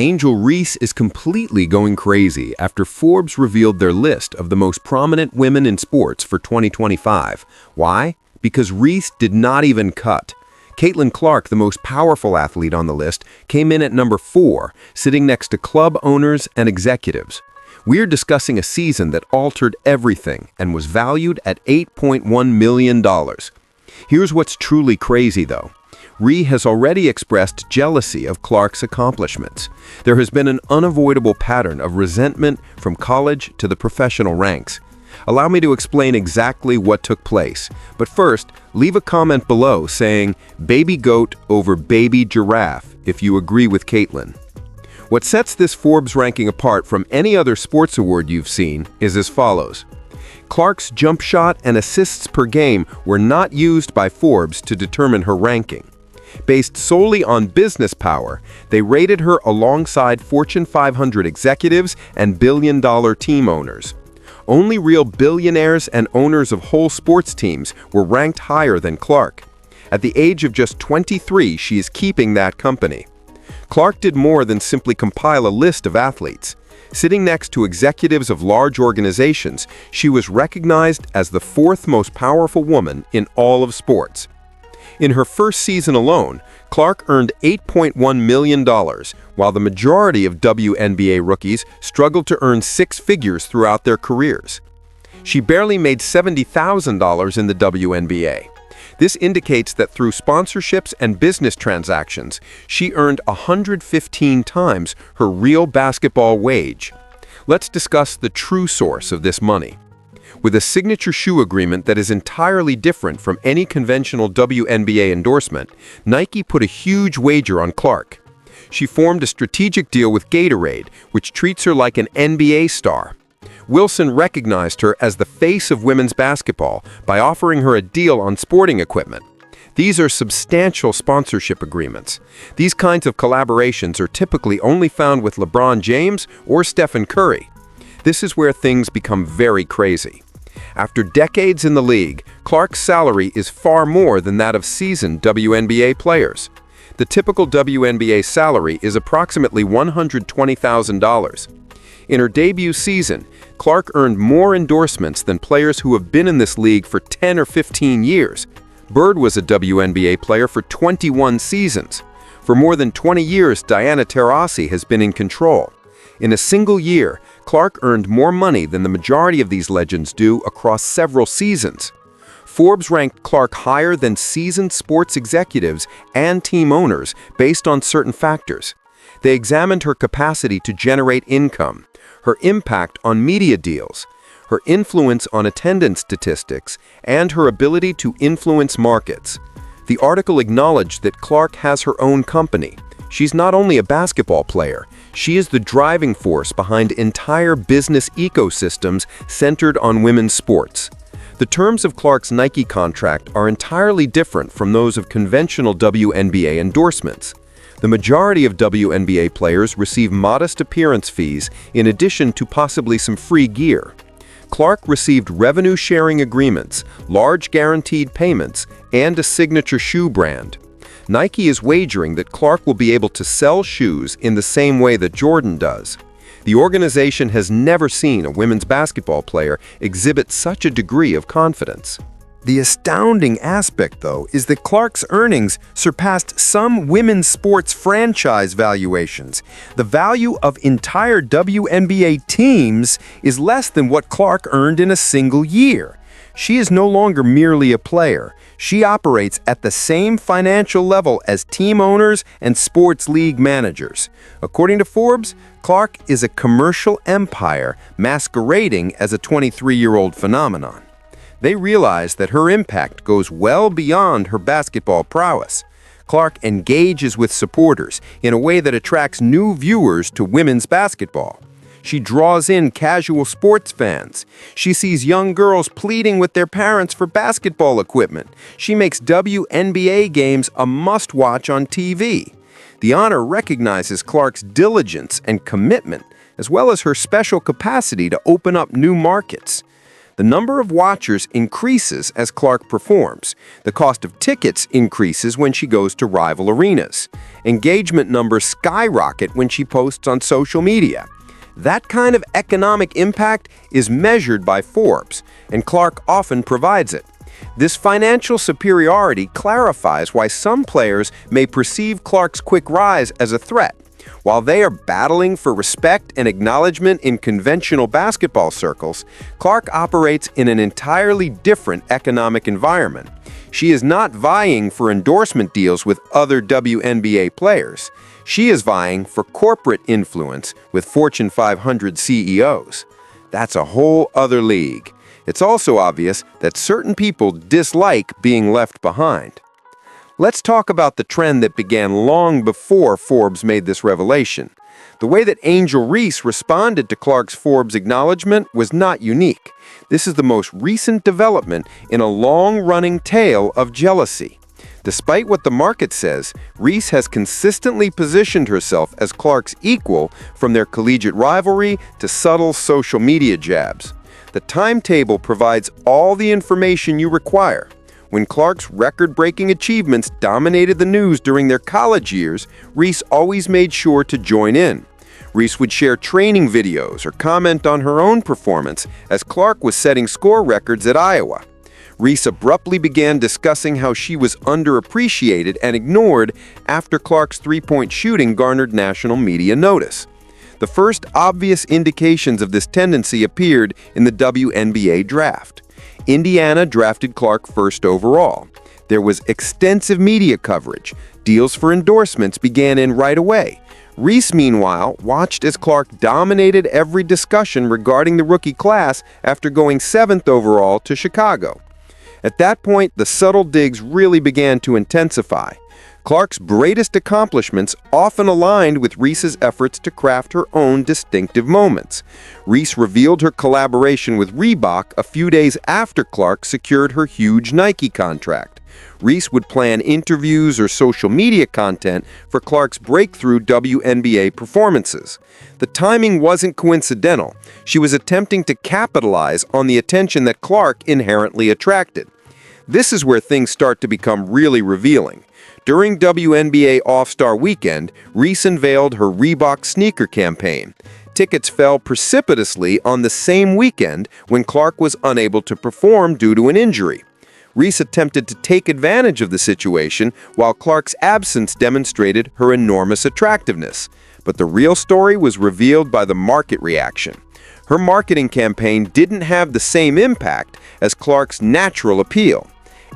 Angel Reese is completely going crazy after Forbes revealed their list of the most prominent women in sports for 2025. Why? Because Reese did not even cut. Caitlyn Clark, the most powerful athlete on the list, came in at number 4, sitting next to club owners and executives. We're discussing a season that altered everything and was valued at $8.1 million. Here's what's truly crazy, though. Reese has already expressed jealousy of Clark's accomplishments. There has been an unavoidable pattern of resentment from college to the professional ranks. Allow me to explain exactly what took place. But first, leave a comment below saying, "Baby goat over baby giraffe," if you agree with Caitlyn. What sets this Forbes ranking apart from any other sports award you've seen is as follows. Clark's jump shot and assists per game were not used by Forbes to determine her ranking. Based solely on business power, they rated her alongside Fortune 500 executives and billion-dollar team owners. Only real billionaires and owners of whole sports teams were ranked higher than Clark. At the age of just 23, she is keeping that company. Clark did more than simply compile a list of athletes. Sitting next to executives of large organizations, she was recognized as the 4th most powerful woman in all of sports. In her first season alone, Clark earned $8.1 million, while the majority of WNBA rookies struggled to earn 6 figures throughout their careers. She barely made $70,000 in the WNBA. This indicates that through sponsorships and business transactions, she earned 115 times her real basketball wage. Let's discuss the true source of this money. With a signature shoe agreement that is entirely different from any conventional WNBA endorsement, Nike put a huge wager on Clark. She formed a strategic deal with Gatorade, which treats her like an NBA star. Wilson recognized her as the face of women's basketball by offering her a deal on sporting equipment. These are substantial sponsorship agreements. These kinds of collaborations are typically only found with LeBron James or Stephen Curry. This is where things become very crazy. After decades in the league, Clark's salary is far more than that of seasoned WNBA players. The typical WNBA salary is approximately $120,000. In her debut season, Clark earned more endorsements than players who have been in this league for 10 or 15 years. Bird was a WNBA player for 21 seasons. For more than 20 years, Diana Taurasi has been in control. In a single year, Clark earned more money than the majority of these legends do across several seasons. Forbes ranked Clark higher than seasoned sports executives and team owners based on certain factors. They examined her capacity to generate income, her impact on media deals, her influence on attendance statistics, and her ability to influence markets. The article acknowledged that Clark has her own company. She's not only a basketball player, she is the driving force behind entire business ecosystems centered on women's sports. The terms of Clark's Nike contract are entirely different from those of conventional WNBA endorsements. The majority of WNBA players receive modest appearance fees in addition to possibly some free gear. Clark received revenue-sharing agreements, large guaranteed payments, and a signature shoe brand. Nike is wagering that Clark will be able to sell shoes in the same way that Jordan does. The organization has never seen a women's basketball player exhibit such a degree of confidence. The astounding aspect, though, is that Clark's earnings surpassed some women's sports franchise valuations. The value of entire WNBA teams is less than what Clark earned in a single year. She is no longer merely a player. She operates at the same financial level as team owners and sports league managers. According to Forbes, Clark is a commercial empire masquerading as a 23-year-old phenomenon. They realize that her impact goes well beyond her basketball prowess. Clark engages with supporters in a way that attracts new viewers to women's basketball. She draws in casual sports fans. She sees young girls pleading with their parents for basketball equipment. She makes WNBA games a must-watch on TV. The honor recognizes Clark's diligence and commitment, as well as her special capacity to open up new markets. The number of watchers increases as Clark performs. The cost of tickets increases when she goes to rival arenas. Engagement numbers skyrocket when she posts on social media. That kind of economic impact is measured by Forbes, and Clark often provides it. This financial superiority clarifies why some players may perceive Clark's quick rise as a threat. While they are battling for respect and acknowledgement in conventional basketball circles, Clark operates in an entirely different economic environment. She is not vying for endorsement deals with other WNBA players. She is vying for corporate influence with Fortune 500 CEOs. That's a whole other league. It's also obvious that certain people dislike being left behind. Let's talk about the trend that began long before Forbes made this revelation. The way that Angel Reese responded to Clark's Forbes acknowledgement was not unique. This is the most recent development in a long-running tale of jealousy. Despite what the market says, Reese has consistently positioned herself as Clark's equal, from their collegiate rivalry to subtle social media jabs. The timetable provides all the information you require. When Clark's record-breaking achievements dominated the news during their college years, Reese always made sure to join in. Reese would share training videos or comment on her own performance as Clark was setting score records at Iowa. Reese abruptly began discussing how she was underappreciated and ignored after Clark's three-point shooting garnered national media notice. The first obvious indications of this tendency appeared in the WNBA draft. Indiana drafted Clark first overall. There was extensive media coverage. Deals for endorsements began in right away. Reese, meanwhile, watched as Clark dominated every discussion regarding the rookie class after going 7th overall to Chicago. At that point, the subtle digs really began to intensify. Clark's greatest accomplishments often aligned with Reese's efforts to craft her own distinctive moments. Reese revealed her collaboration with Reebok a few days after Clark secured her huge Nike contract. Reese would plan interviews or social media content for Clark's breakthrough WNBA performances. The timing wasn't coincidental. She was attempting to capitalize on the attention that Clark inherently attracted. This is where things start to become really revealing. During WNBA All-Star Weekend, Reese unveiled her Reebok sneaker campaign. Tickets fell precipitously on the same weekend when Clark was unable to perform due to an injury. Reese attempted to take advantage of the situation while Clark's absence demonstrated her enormous attractiveness. But the real story was revealed by the market reaction. Her marketing campaign didn't have the same impact as Clark's natural appeal.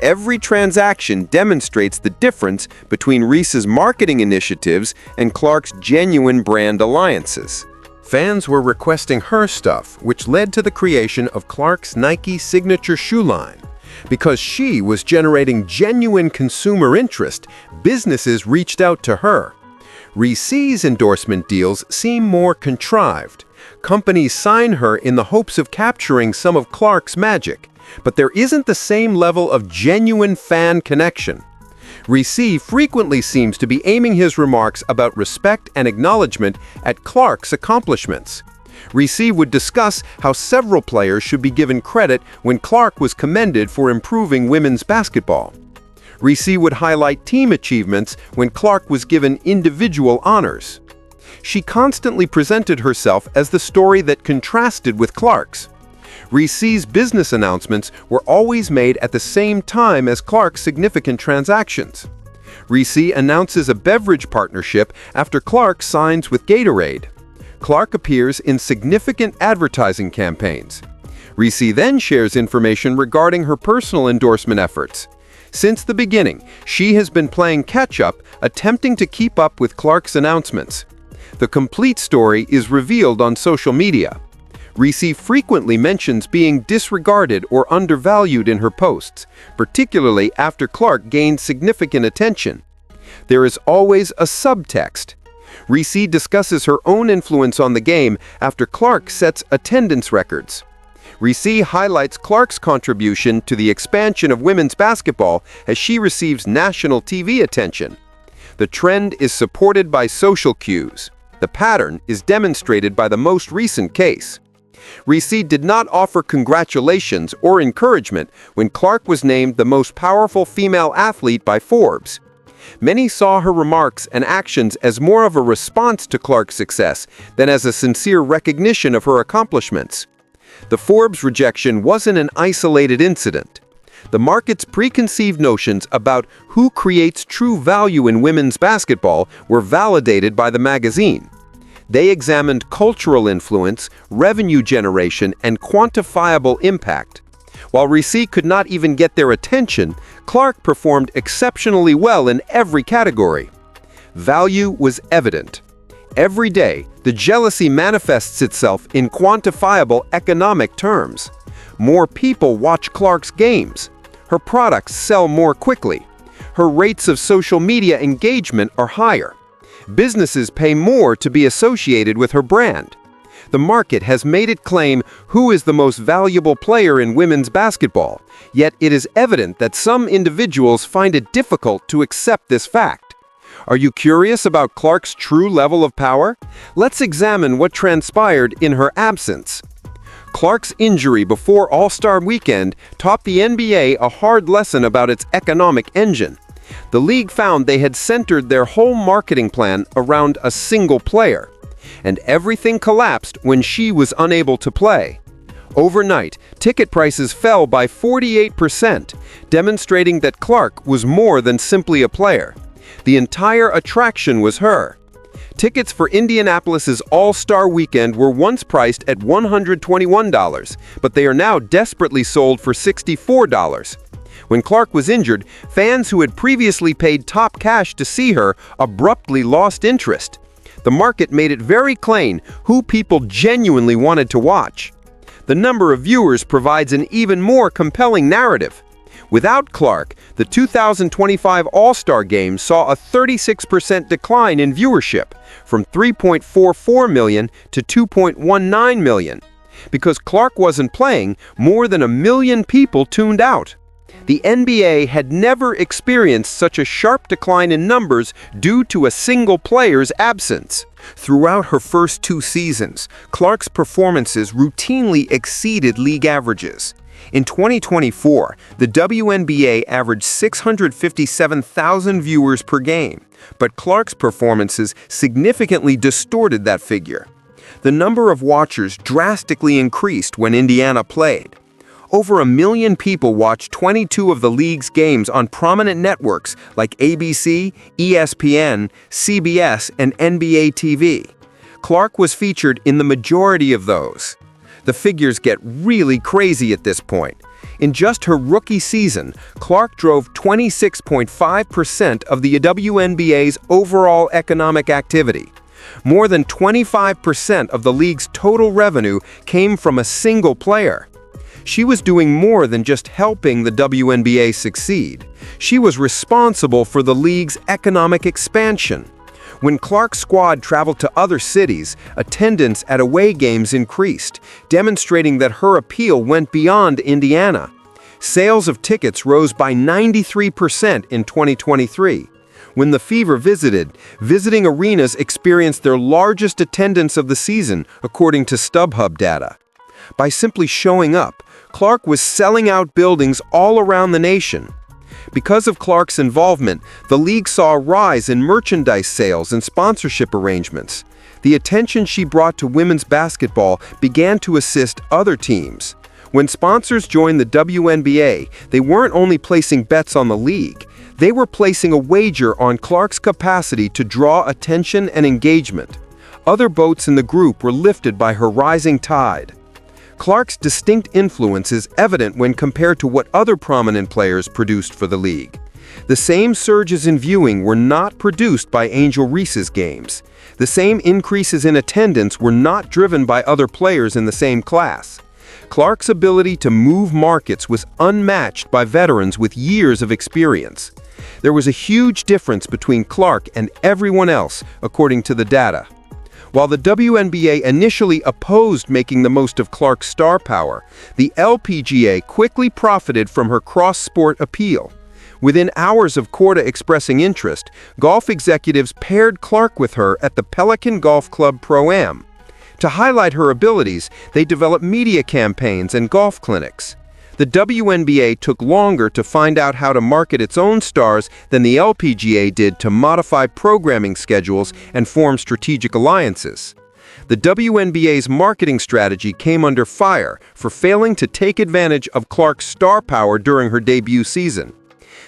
Every transaction demonstrates the difference between Reese's marketing initiatives and Clark's genuine brand alliances. Fans were requesting her stuff, which led to the creation of Clark's Nike signature shoe line. Because she was generating genuine consumer interest, businesses reached out to her. Reese's endorsement deals seem more contrived. Companies sign her in the hopes of capturing some of Clark's magic. But there isn't the same level of genuine fan connection. Reese frequently seems to be aiming his remarks about respect and acknowledgement at Clark's accomplishments. Reese would discuss how several players should be given credit when Clark was commended for improving women's basketball. Reese would highlight team achievements when Clark was given individual honors. She constantly presented herself as the story that contrasted with Clark's. Reese's business announcements were always made at the same time as Clark's significant transactions. Reese announces a beverage partnership after Clark signs with Gatorade. Clark appears in significant advertising campaigns. Reese then shares information regarding her personal endorsement efforts. Since the beginning, she has been playing catch-up, attempting to keep up with Clark's announcements. The complete story is revealed on social media. Reese frequently mentions being disregarded or undervalued in her posts, particularly after Clark gained significant attention. There is always a subtext. Reese discusses her own influence on the game after Clark sets attendance records. Reese highlights Clark's contribution to the expansion of women's basketball as she receives national TV attention. The trend is supported by social cues. The pattern is demonstrated by the most recent case. Reese did not offer congratulations or encouragement when Clark was named the most powerful female athlete by Forbes. Many saw her remarks and actions as more of a response to Clark's success than as a sincere recognition of her accomplishments. The Forbes rejection wasn't an isolated incident. The market's preconceived notions about who creates true value in women's basketball were validated by the magazine. They examined cultural influence, revenue generation, and quantifiable impact. While Reese could not even get their attention, Clark performed exceptionally well in every category. Value was evident. Every day, the jealousy manifests itself in quantifiable economic terms. More people watch Clark's games. Her products sell more quickly. Her rates of social media engagement are higher. Businesses pay more to be associated with her brand. The market has made it claim who is the most valuable player in women's basketball, yet it is evident that some individuals find it difficult to accept this fact. Are you curious about Clark's true level of power? Let's examine what transpired in her absence. Clark's injury before All-Star Weekend taught the NBA a hard lesson about its economic engine. The league found they had centered their whole marketing plan around a single player, and everything collapsed when she was unable to play. Overnight, ticket prices fell by 48%, demonstrating that Clark was more than simply a player. The entire attraction was her. Tickets for Indianapolis's All-Star Weekend were once priced at $121, but they are now desperately sold for $64. When Clark was injured, fans who had previously paid top cash to see her abruptly lost interest. The market made it very plain who people genuinely wanted to watch. The number of viewers provides an even more compelling narrative. Without Clark, the 2025 All-Star Game saw a 36% decline in viewership, from 3.44 million to 2.19 million. Because Clark wasn't playing, more than 1 million people tuned out. The NBA had never experienced such a sharp decline in numbers due to a single player's absence. Throughout her first 2 seasons, Clark's performances routinely exceeded league averages. In 2024, the WNBA averaged 657,000 viewers per game, but Clark's performances significantly distorted that figure. The number of watchers drastically increased when Indiana played. Over 1 million people watched 22 of the league's games on prominent networks like ABC, ESPN, CBS, and NBA TV. Clark was featured in the majority of those. The figures get really crazy at this point. In just her rookie season, Clark drove 26.5% of the WNBA's overall economic activity. More than 25% of the league's total revenue came from a single player. She was doing more than just helping the WNBA succeed. She was responsible for the league's economic expansion. When Clark's squad traveled to other cities, attendance at away games increased, demonstrating that her appeal went beyond Indiana. Sales of tickets rose by 93% in 2023. When the Fever visiting arenas experienced their largest attendance of the season, according to StubHub data. By simply showing up, Clark was selling out buildings all around the nation. Because of Clark's involvement, the league saw a rise in merchandise sales and sponsorship arrangements. The attention she brought to women's basketball began to assist other teams. When sponsors joined the WNBA, they weren't only placing bets on the league, they were placing a wager on Clark's capacity to draw attention and engagement. Other boats in the group were lifted by her rising tide. Clark's distinct influence is evident when compared to what other prominent players produced for the league. The same surges in viewing were not produced by Angel Reese's games. The same increases in attendance were not driven by other players in the same class. Clark's ability to move markets was unmatched by veterans with years of experience. There was a huge difference between Clark and everyone else, according to the data. While the WNBA initially opposed making the most of Clark's star power, the LPGA quickly profited from her cross-sport appeal. Within hours of Korda expressing interest, golf executives paired Clark with her at the Pelican Golf Club Pro-Am. To highlight her abilities, they developed media campaigns and golf clinics. The WNBA took longer to find out how to market its own stars than the LPGA did to modify programming schedules and form strategic alliances. The WNBA's marketing strategy came under fire for failing to take advantage of Clark's star power during her debut season.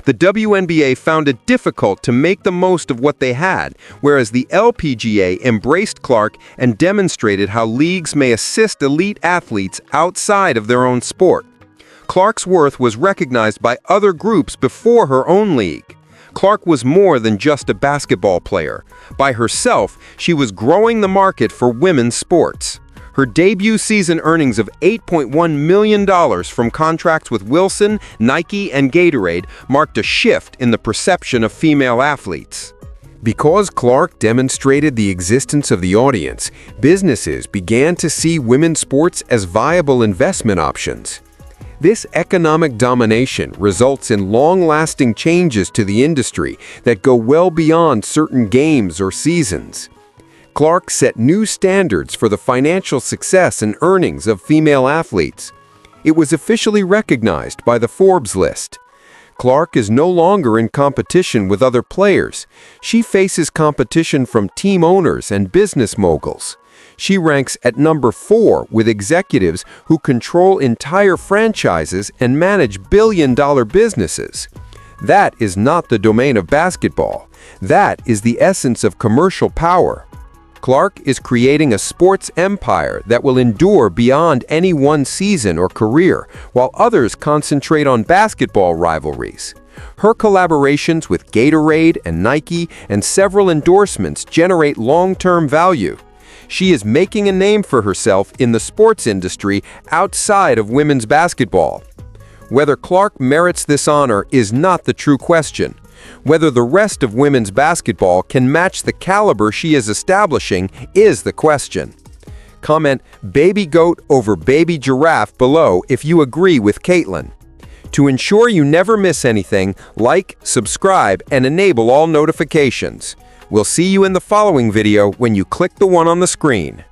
The WNBA found it difficult to make the most of what they had, whereas the LPGA embraced Clark and demonstrated how leagues may assist elite athletes outside of their own sport. Clark's worth was recognized by other groups before her own league. Clark was more than just a basketball player. By herself, she was growing the market for women's sports. Her debut season earnings of $8.1 million from contracts with Wilson, Nike, and Gatorade marked a shift in the perception of female athletes. Because Clark demonstrated the existence of the audience, businesses began to see women's sports as viable investment options. This economic domination results in long-lasting changes to the industry that go well beyond certain games or seasons. Clark set new standards for the financial success and earnings of female athletes. It was officially recognized by the Forbes list. Clark is no longer in competition with other players. She faces competition from team owners and business moguls. She ranks at number 4 with executives who control entire franchises and manage billion-dollar businesses. That is not the domain of basketball. That is the essence of commercial power. Clark is creating a sports empire that will endure beyond any one season or career, while others concentrate on basketball rivalries. Her collaborations with Gatorade and Nike and several endorsements generate long-term value. She is making a name for herself in the sports industry outside of women's basketball. Whether Clark merits this honor is not the true question. Whether the rest of women's basketball can match the caliber she is establishing is the question. Comment "baby goat" over "baby giraffe" below if you agree with Caitlyn. To ensure you never miss anything, like, subscribe, and enable all notifications. We'll see you in the following video when you click the one on the screen.